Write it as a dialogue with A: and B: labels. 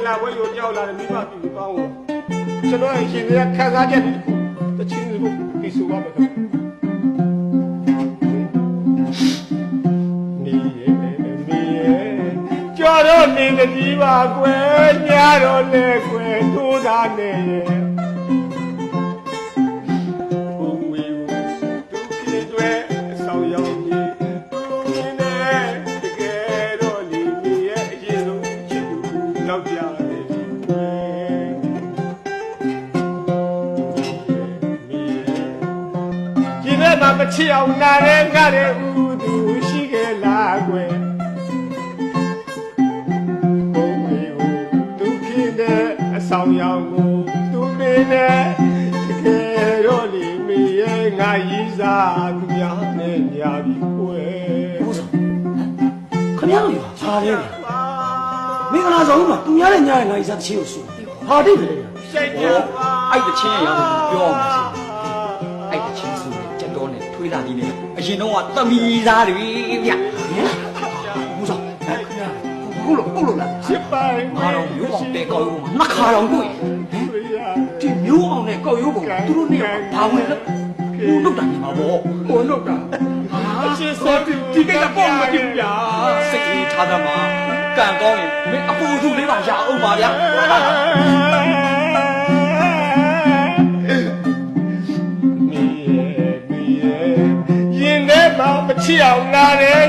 A: လာဘွဲရောကြောက်လာတယ်မိမပြီကောင်းတော့ကျွန်တော်ရှင်တွေကခံစားချက်တချင်းလို့ဒီဆိုပါမယ်ခင်ကြော်တော့နေတကြီးပါကွယ်ညတော့လေကွယ်ထိုးသားနေရဲ့ဘုံဝေဒုက္ခိတွေအဆောင်ရောက်ကြီးသူနဲ့တကယ်တော့လီမီရဲ့အရင်ဆုံးချစ်သူနောက်ကြတယ်ကွယ်ဒီနေ့မှမချစ်အောင်နားရဲငါတဲ့ဦးသူရှိခဲ့လားကွယ်ဆောင်ရောက်ကိုသူမင်းနဲ့တကယ်တော့လေမေရဲ့ငါရည်စားသူများနဲ့ညာပြီးကွယ်
B: ဟုတ်ဆိုခင်ဗျားတို့ဟာလေမင်္ဂလာဆောင်မှာသူများနဲ့ညာရဲ့ငါရည်စားတစ်ချင်းကိုဆိုဟာတိတ်ပဲ
A: ရှိတ်ကြပါ
C: အဲ့တချင်းရအောင်ပြောမှာစီအဲ့တချင်းဆိုကြက်တော်နဲ့ထွေးလာဒီနဲ့အရင်တော့ကသမီးသားတွေဗျ
B: ဟုတ်ဆိုဟုတ်လို့လား
A: ချစ်ပိုင်
C: ငါတော့မျိုးအောင်တဲကောက်ရုံးမှာနှစ်ခါတော့တွေ့ဒီမျိုးအောင်နဲ့ကောက်ရုံးကိုသူတို့နေဘာဝင်လဲဘူးလောက်တာနေမှာပေါ့
A: ဘုံလောက်တာအချစ်စောဒီကိစ္စပေါ့မကြည့်ဗျာ
C: စိတ်ကြီးထားသမှာကံကောင်းရင်မင်းအပူစုလေးပါရအောင်ပါဗျာ
A: မီရဲ့ရင်ထဲမှာမချစ်အောင်နားတယ်